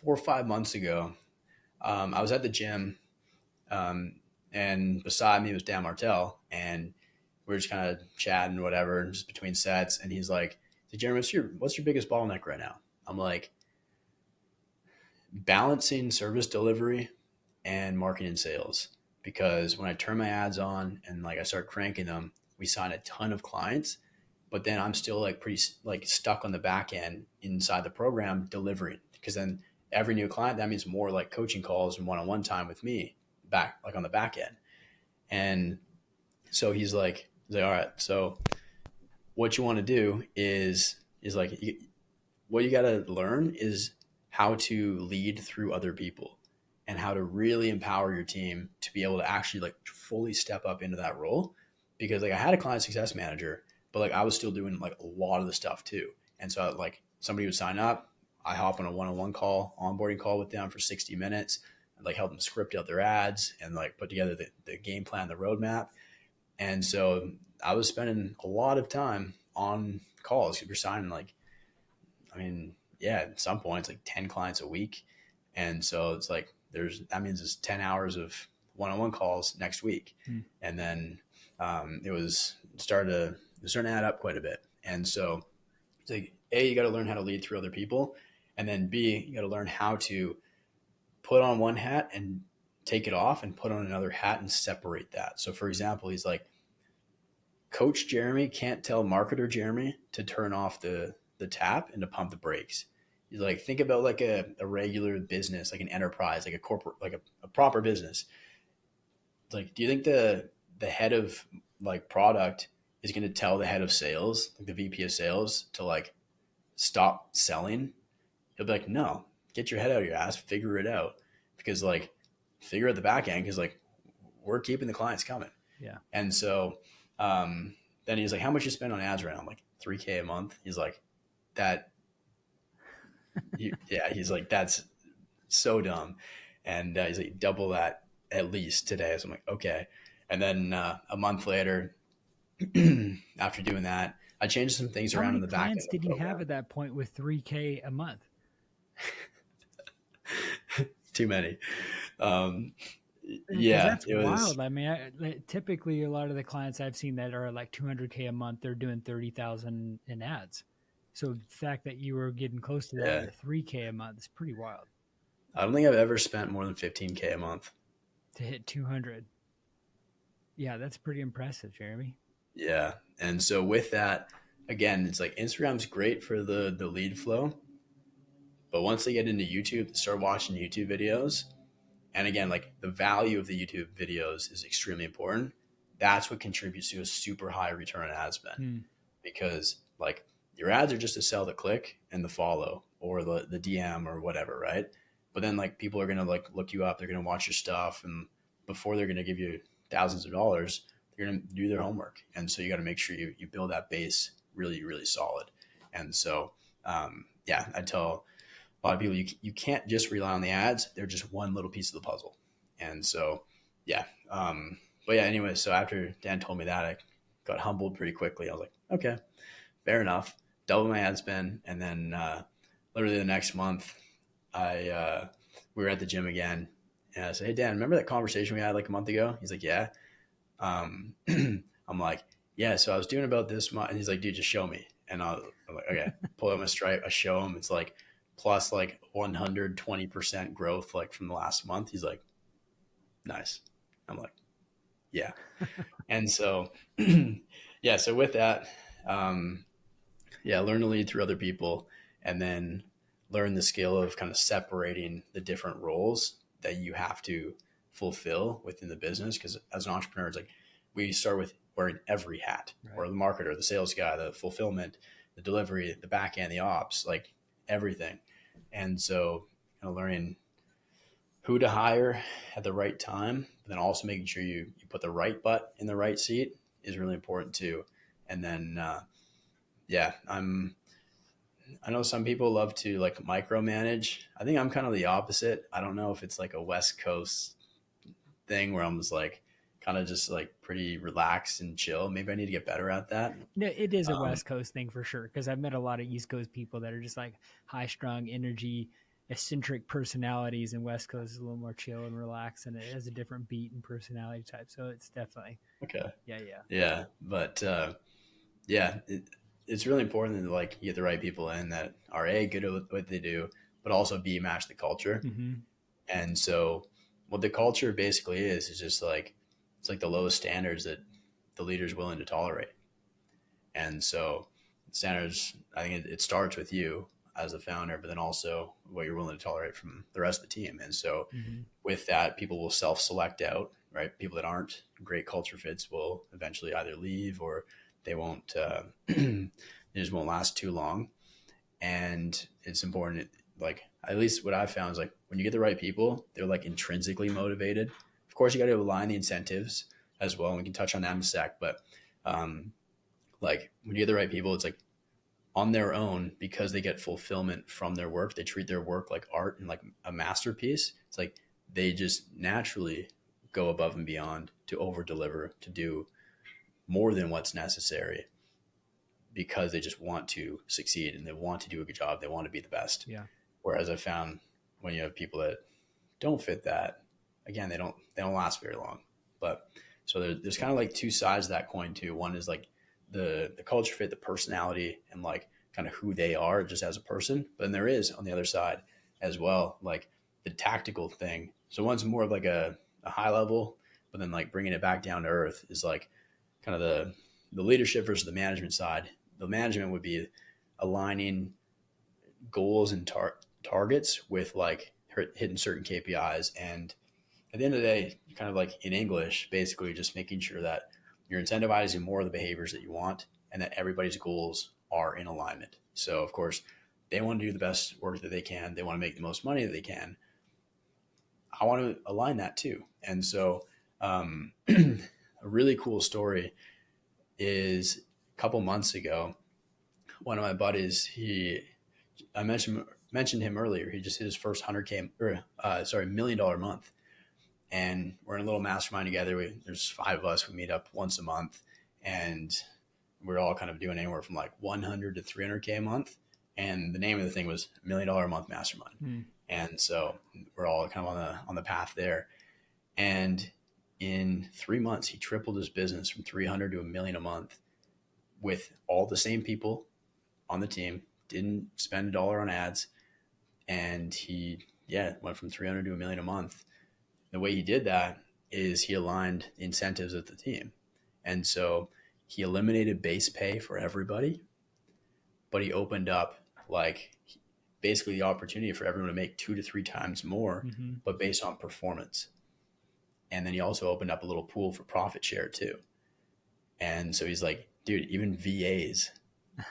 4 or 5 months ago. I was at the gym, and beside me was Dan Martell, and we were just kind of chatting, whatever, just between sets. And he's like, "Hey, Jeremy, what's your biggest bottleneck right now?" I'm like, "Balancing service delivery and marketing and sales." Because when I turn my ads on and like I start cranking them, we sign a ton of clients, but then I'm still like pretty like stuck on the back end inside the program delivering. Because then every new client, that means more like coaching calls and one-on-one time with me back like on the back end. And so he's like, all right, so what you want to do is like what you got to learn is how to lead through other people and how to really empower your team to be able to actually like fully step up into that role. Because like I had a client success manager, but like I was still doing like a lot of the stuff too. And so like somebody would sign up, I hop on a one-on-one call, onboarding call with them for 60 minutes, and like help them script out their ads and like put together the game plan, the roadmap. And so I was spending a lot of time on calls. You're signing like, I mean, yeah, at some points like 10 clients a week. And so it's like, that means it's 10 hours of one-on-one calls next week. And then it was starting to add up quite a bit. And so it's like, A, you got to learn how to lead through other people. And then B, you got to learn how to put on one hat and take it off and put on another hat and separate that. So for example, he's like, Coach Jeremy can't tell marketer Jeremy to turn off the tap and to pump the brakes. He's like, think about like a regular business, like an enterprise, like a corporate, like a proper business. It's like, do you think the head of like product is going to tell the head of sales, like the VP of sales, to like stop selling? He'll be like, no, get your head out of your ass, figure it out. Because like, figure out the back end, because like, we're keeping the clients coming. Yeah. And so then he's like, how much you spend on ads right now? I'm like, $3,000 a month. He's like, he's like, that's so dumb. And he's like, double that at least today. So I'm like, okay. And then a month later, after doing that, I changed some things How around many in the back end. clients did you have at that point with $3,000 a month? Too many. That's wild. I mean, typically a lot of the clients I've seen that are like $200,000 a month, they're doing 30,000 in ads. So the fact that you were getting close to that at $3,000 a month is pretty wild. I don't think I've ever spent more than $15,000 a month to hit 200. Yeah, that's pretty impressive, Jeremy. Yeah. And so with that, again, it's like Instagram's great for the lead flow. But once they get into YouTube, start watching YouTube videos. And again, like the value of the YouTube videos is extremely important. That's what contributes to a super high return on ad spend. Because like your ads are just to sell the click and the follow or the DM or whatever, right? But then like people are going to like look you up. They're going to watch your stuff. And before they're going to give you thousands of dollars, they're going to do their homework. And so you got to make sure you build that base really, really solid. And so, I tell a lot of people, you can't just rely on the ads. They're just one little piece of the puzzle. And so, anyway, so after Dan told me that, I got humbled pretty quickly. I was like, okay, fair enough. Double my ad spend. And then literally the next month, we were at the gym again. And I said, hey, Dan, remember that conversation we had like a month ago? He's like, yeah. I'm like, yeah, so I was doing about this much. And he's like, dude, just show me. And I'm like, okay, pull out my Stripe. I show him. It's like plus like 120% growth like from the last month. He's like, nice. I'm like, yeah. And so, so with that, learn to lead through other people and then learn the skill of kind of separating the different roles that you have to fulfill within the business. Because as an entrepreneur, it's like we start with wearing every hat, right? Or the marketer, the sales guy, the fulfillment, the delivery, the back end, the ops, like everything. And so kind of learning who to hire at the right time, but then also making sure you put the right butt in the right seat is really important too. And then, yeah, I know some people love to like micromanage. I think I'm kind of the opposite. I don't know if it's like a West Coast thing where I'm just like kind of just like pretty relaxed and chill. Maybe I need to get better at that. No, it is a Um, West Coast thing for sure. Because I've met a lot of East Coast people that are just like high strung energy, eccentric personalities, and West Coast is a little more chill and relaxed, and it has a different beat and personality type. So it's definitely, okay. yeah, yeah. Yeah. But yeah, it's really important that like you get the right people in that are A, good at what they do, but also B, match the culture. Mm-hmm. And so what the culture basically is just like, it's like the lowest standards that the leader's willing to tolerate. And so standards, I think it starts with you as the founder, but then also what you're willing to tolerate from the rest of the team. And so Mm-hmm. with that, people will self-select out, right? People that aren't great culture fits will eventually either leave or they won't, they just won't last too long. And it's important, like, at least what I've found is like when you get the right people, they're like intrinsically motivated. Of course, you got to align the incentives as well. And we can touch on that in a sec, but um, like when you get the right people, it's like on their own because they get fulfillment from their work. They treat their work like art and like a masterpiece. It's like they just naturally go above and beyond to over deliver, to do more than what's necessary because they just want to succeed and they want to do a good job. They want to be the best. Yeah. Whereas I found when you have people that don't fit that, again, they don't last very long. But so there's kind of like two sides of that coin too. One is like the culture fit, the personality, and like kind of who they are just as a person. But then there is on the other side as well, like the tactical thing. So one's more of like a high level, but then like bringing it back down to earth is like kind of the leadership versus the management side. The management would be aligning goals and targets with like hitting certain KPIs. And at the end of the day, kind of like in English, basically just making sure that you're incentivizing more of the behaviors that you want and that everybody's goals are in alignment. So, of course, they want to do the best work that they can. They want to make the most money that they can. I want to align that too. And so, a really cool story is a couple months ago, one of my buddies, I mentioned him earlier. He just hit his first 100K or $1 million month, and we're in a little mastermind together. There's 5 of us. We meet up once a month, and we're all kind of doing anywhere from like 100 to 300K a month. And the name of the thing was $1 million a month mastermind. Mm. And so we're all kind of on the path there. And in 3 months, he tripled his business from 300 to $1 million a month with all the same people on the team. Didn't spend $1 on ads, and he went from 300 to $1 million a month. The way he did that is he aligned the incentives of the team, and so he eliminated base pay for everybody, but he opened up like basically the opportunity for everyone to make 2 to 3 times more, Mm-hmm. but based on performance. And then he also opened up a little pool for profit share too. And so he's like, dude, even VAs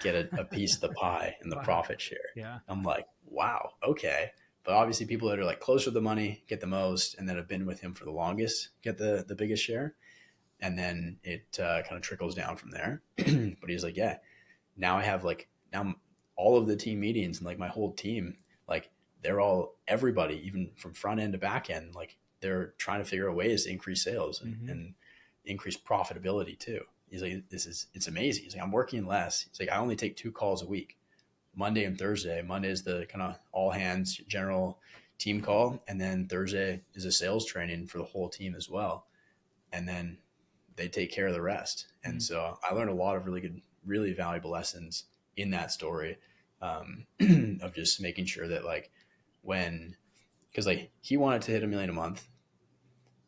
get a piece of the pie in the Wow. profit share. Yeah. I'm like, wow, okay. But obviously people that are like closer to the money get the most, and that have been with him for the longest get the biggest share. And then it kind of trickles down from there. But he's like, yeah, now I have like, now all of the team meetings and like my whole team, like everybody, even from front end to back end, like they're trying to figure out ways to increase sales and increase profitability too. He's like, it's amazing. He's like, I'm working less. He's like, I only take 2 calls a week, Monday and Thursday. Monday is the kind of all hands general team call. And then Thursday is a sales training for the whole team as well. And then they take care of the rest. And so I learned a lot of really good, really valuable lessons in that story, of just making sure that like because like he wanted to hit $1 million a month.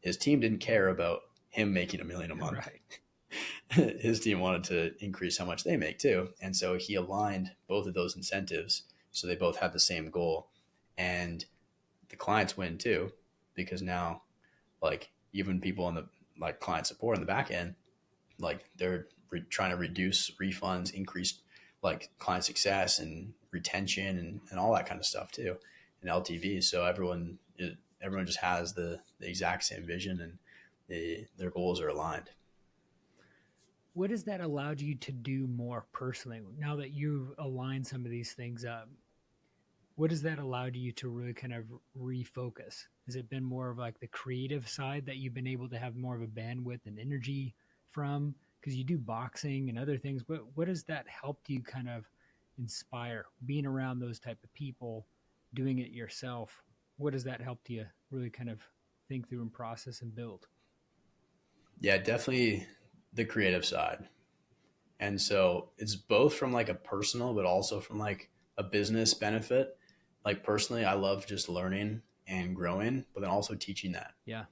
His team didn't care about him making $1 million a month. Right. His team wanted to increase how much they make too. And so he aligned both of those incentives so they both had the same goal. And the clients win too, because now like even people on the like client support in the back end, like they're trying to reduce refunds, increase like client success and retention and all that kind of stuff too, and LTV. So everyone just has the exact same vision, and their goals are aligned. What has that allowed you to do more personally now that you've aligned some of these things up? What has that allowed you to really kind of refocus? Has it been more of like the creative side that you've been able to have more of a bandwidth and energy from? Because you do boxing and other things. What has that helped you kind of inspire? Being around those type of people, doing it yourself, what has that helped you really kind of think through and process and build? Yeah, definitely the creative side. And so it's both from like a personal, but also from like a business benefit. Like personally, I love just learning and growing, but then also teaching that Yeah.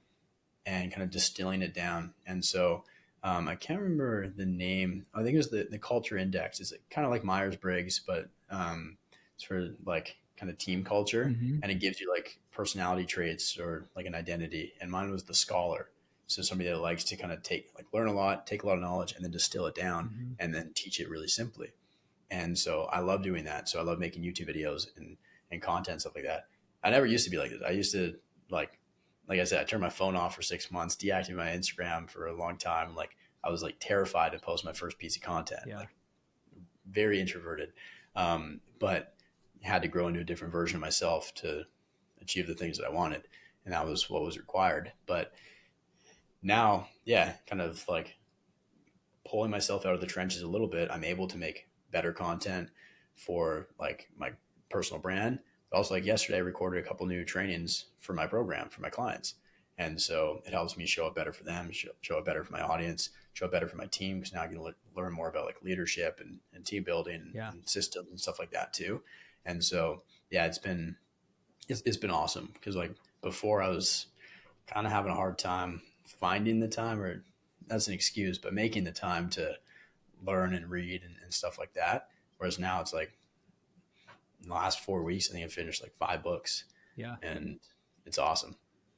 and kind of distilling it down. And so I can't remember the name. I think it was the culture index. It's kind of like Myers-Briggs, but it's for like kind of team culture. Mm-hmm. And it gives you like personality traits or like an identity. And mine was the scholar. So somebody that likes to kind of learn a lot, take a lot of knowledge, and then distill it down Mm-hmm. and then teach it really simply. And so I love doing that. So I love making YouTube videos and content, stuff like that. I never used to be like this. I used to like I said, I turned my phone off for 6 months, deactivated my Instagram for a long time. Like I was like terrified to post my first piece of content, Yeah. like very introverted. But had to grow into a different version of myself to achieve the things that I wanted. And that was what was required. But now, yeah, kind of like pulling myself out of the trenches a little bit, I'm able to make better content for like my personal brand. But also like yesterday, I recorded a couple new trainings for my program for my clients. And so it helps me show up better for them, show up better for my audience, show up better for my team. Cause now I can learn more about like leadership and team building Yeah. and systems and stuff like that too. And so, yeah, it's been awesome. Cause like before I was kind of having a hard time finding the time, or that's an excuse, but making the time to learn and read and stuff like that. Whereas now it's like in the last 4 weeks, I think I finished like 5 books. Yeah. And it's awesome.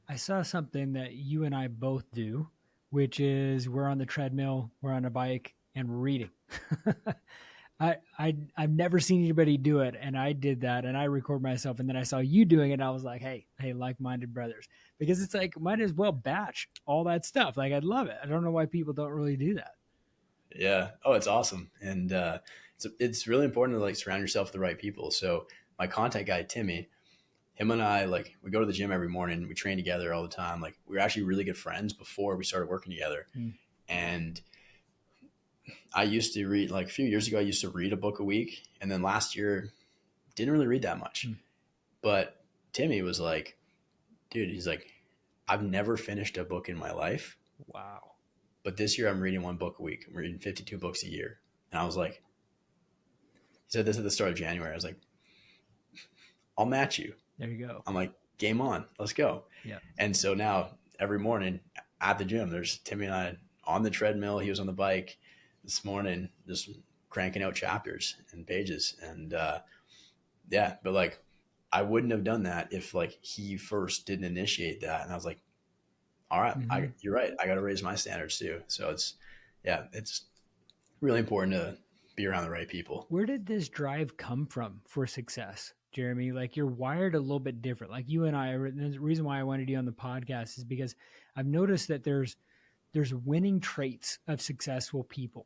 I saw something that you and I both do, which is we're on the treadmill, we're on a bike, and we're reading. I've never seen anybody do it, and I did that, and I record myself, and then I saw you doing it, and I was like, hey, like-minded brothers, because it's like might as well batch all that stuff. Like I'd love it. I don't know why people don't really do that. Yeah. Oh, it's awesome. And it's really important to like surround yourself with the right people. So my content guy, Timmy, him and I, like, we go to the gym every morning. We train together all the time. Like, we were actually really good friends before we started working together. Mm. And I used to read, like, a few years ago, I used to read a book a week. And then last year, didn't really read that much. Mm. But Timmy was like, dude, he's like, I've never finished a book in my life. Wow. But this year, I'm reading 1 book a week. I'm reading 52 books a year. And I was like, he said this at the start of January. I was like, I'll match you. There you go. I'm like, game on, let's go. Yeah. And so now every morning at the gym, there's Timmy and I on the treadmill. He was on the bike this morning, just cranking out chapters and pages. And yeah, but like I wouldn't have done that if like he first didn't initiate that. And I was like, all right, Mm-hmm. you're right. I got to raise my standards too. So it's really important to be around the right people. Where did this drive come from for success, Jeremy? Like you're wired a little bit different. Like you and I, the reason why I wanted you on the podcast is because I've noticed that there's winning traits of successful people,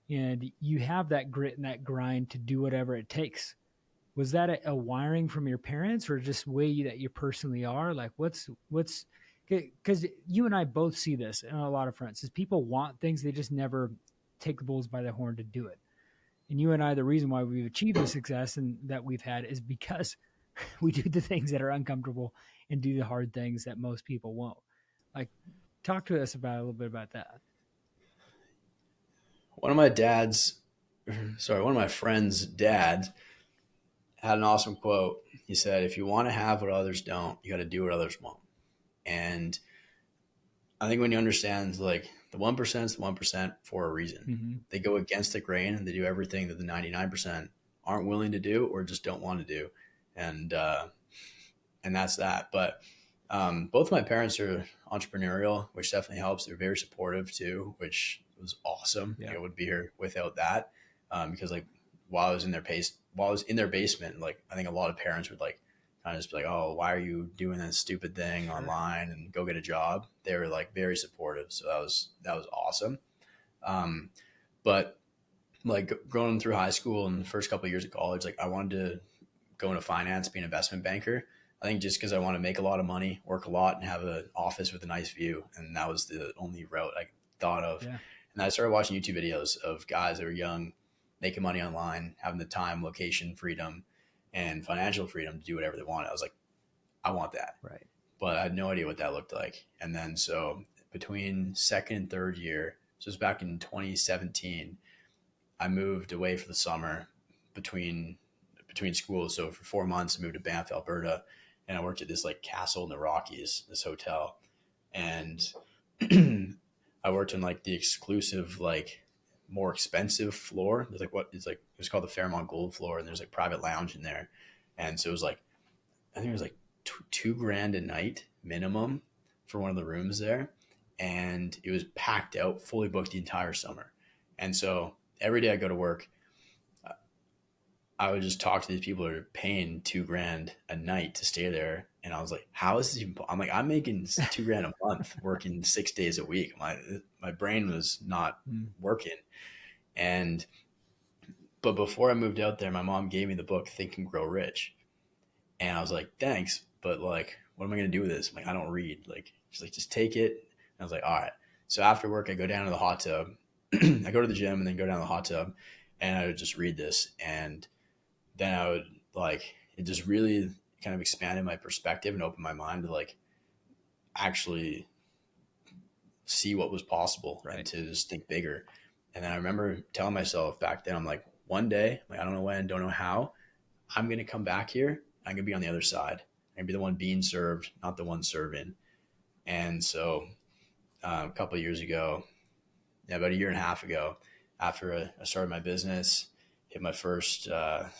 and you have that grit and that grind to do whatever it takes. Was that a wiring from your parents, or just way that you personally are? Like what's because you and I both see this in a lot of fronts is people want things, they just never take the bulls by the horn to do it. And you and I, the reason why we've achieved the success and that we've had is because we do the things that are uncomfortable and do the hard things that most people won't. Like, talk to us about a little bit about that. One of my friend's dad had an awesome quote. He said, if you want to have what others don't, you got to do what others won't. And I think when you understand like the 1% is the 1% for a reason. Mm-hmm. They go against the grain and they do everything that the 99% aren't willing to do or just don't want to do. And that's that. But both my parents are entrepreneurial, which definitely helps. They're very supportive too, which was awesome. Yeah. I would be here without that because like while I was in their basement, like I think a lot of parents would like kind of just be like, oh, why are you doing this stupid thing online and go get a job? They were like very supportive. So that was awesome. But like going through high school and the first couple of years of college, like I wanted to go into finance, be an investment banker. I think just because I want to make a lot of money, work a lot, and have an office with a nice view. And that was the only route I thought of. Yeah. And I started watching YouTube videos of guys that were young, making money online, having the time, location freedom, and financial freedom to do whatever they wanted. I was like, I want that. Right. But I had no idea what that looked like. And then so between second and third year, so it was back in 2017, I moved away for the summer between schools. So for 4 months, I moved to Banff, Alberta, and I worked at this like castle in the Rockies, this hotel. And I worked on like the exclusive, like more expensive floor. There's like it was called the Fairmont Gold floor, and there's like private lounge in there. And so it was like, I think it was like $2,000 a night minimum for one of the rooms there. And it was packed out, fully booked the entire summer. And so every day I go to work, I would just talk to these people that are paying $2,000 a night to stay there. And I was like, how is this even? I'm like, I'm making $2,000 a month working 6 days a week. My brain was not working. But before I moved out there, my mom gave me the book, Think and Grow Rich. And I was like, thanks. But like, what am I going to do with this? I'm like, I don't read. Like, she's like, just take it. And I was like, all right. So after work, I go down to the hot tub. I go to the gym and then go down to the hot tub, and I would just read this. And then I would like, it just really kind of expanded my perspective and opened my mind to like actually see what was possible and to just think bigger. And then I remember telling myself back then, I'm like, one day, like, I don't know when, don't know how, I'm going to come back here. I'm going to be on the other side. I'm going to be the one being served, not the one serving. And so a couple of years ago, about a year and a half ago, after I started my business, hit my first, I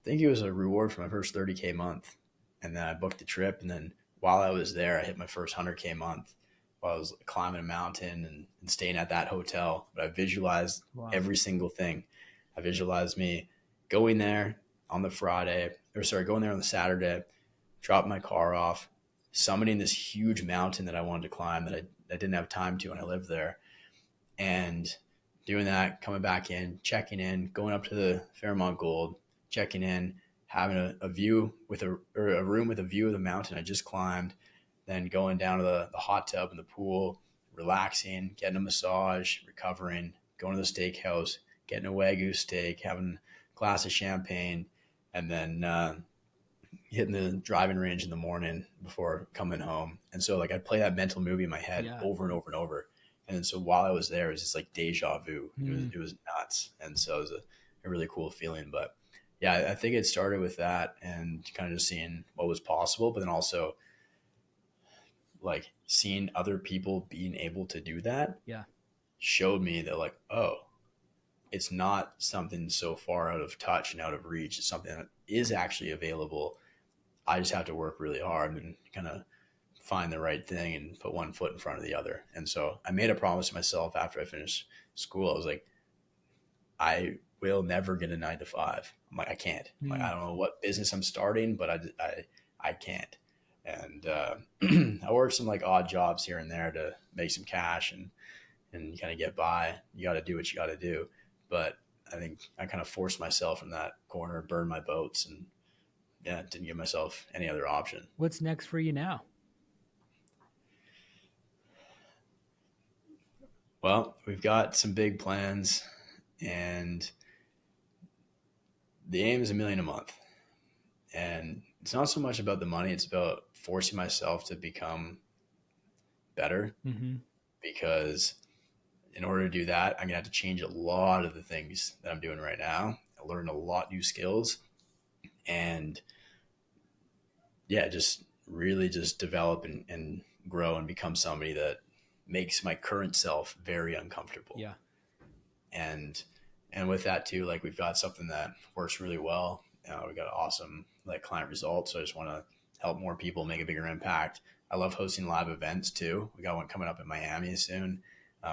think it was a reward for my first 30K month. And then I booked a trip. And then while I was there, I hit my first 100K month while I was climbing a mountain and staying at that hotel. But I visualized every single thing. I visualized me going there on the going there on the Saturday, dropping my car off, summiting this huge mountain that I wanted to climb that I didn't have time to when I lived there. And doing that, coming back in, checking in, going up to the Fairmont Gold, checking in, having a room with a view of the mountain I just climbed, then going down to the hot tub and the pool, relaxing, getting a massage, recovering, going to the steakhouse, getting a Wagyu steak, having a glass of champagne, and then hitting the driving range in the morning before coming home. And so like I'd play that mental movie in my head over and over and over. And so while I was there, it was just like deja vu. It was nuts. And so it was a really cool feeling. But yeah, I think it started with that and kind of just seeing what was possible, but then also like seeing other people being able to do that showed me that like, oh, it's not something so far out of touch and out of reach. It's something that is actually available. I just have to work really hard and kind of find the right thing and put one foot in front of the other. And so I made a promise to myself after I finished school. I was like, I will never get a 9-to-5. I'm like, I can't. Like, I don't know what business I'm starting, but I can't. And I worked some like odd jobs here and there to make some cash and kind of get by. You got to do what you got to do. But I think I kind of forced myself in that corner, burned my boats, and didn't give myself any other option. What's next for you now? Well, we've got some big plans, and the aim is $1 million a month. And it's not so much about the money. It's about forcing myself to become better because in order to do that, I'm going to have to change a lot of the things that I'm doing right now. I learned a lot new skills and just really just develop and grow and become somebody that makes my current self very uncomfortable. Yeah. And with that too, like we've got something that works really well. We got awesome like client results. So I just want to help more people make a bigger impact. I love hosting live events too. We got one coming up in Miami soon.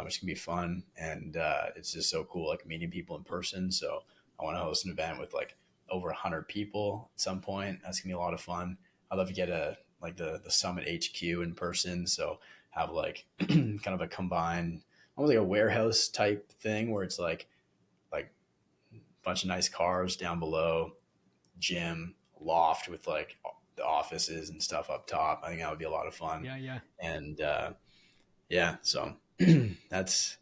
which can be fun. And it's just so cool, like meeting people in person. So I want to host an event with like over 100 people at some point. That's gonna be a lot of fun. I'd love to get the Summit HQ in person. So have like kind of a combined, almost like a warehouse type thing where it's like a bunch of nice cars down below, gym, loft with like the offices and stuff up top. I think that would be a lot of fun. Yeah. And so that's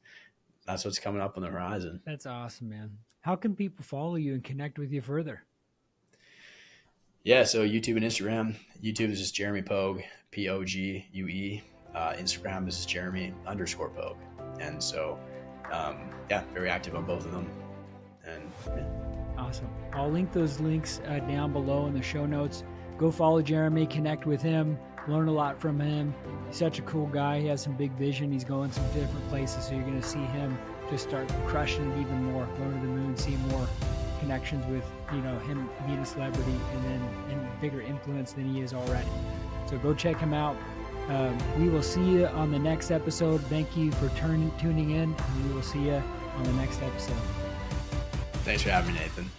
what's coming up on the horizon. That's awesome, man. How can people follow you and connect with you further? Yeah, so YouTube and Instagram. YouTube is just Jeremy Pogue, Pogue. Instagram is Jeremy_Pogue. And so, very active on both of them. And Awesome. I'll link those links down below in the show notes. Go follow Jeremy, connect with him, learn a lot from him. He's such a cool guy. He has some big vision. He's going some different places. So you're going to see him just start crushing it even more, going to the moon, see more connections with, him being a celebrity and bigger influence than he is already. So go check him out. We will see you on the next episode. Thank you for tuning in, and we will see you on the next episode. Thanks for having me, Nathan.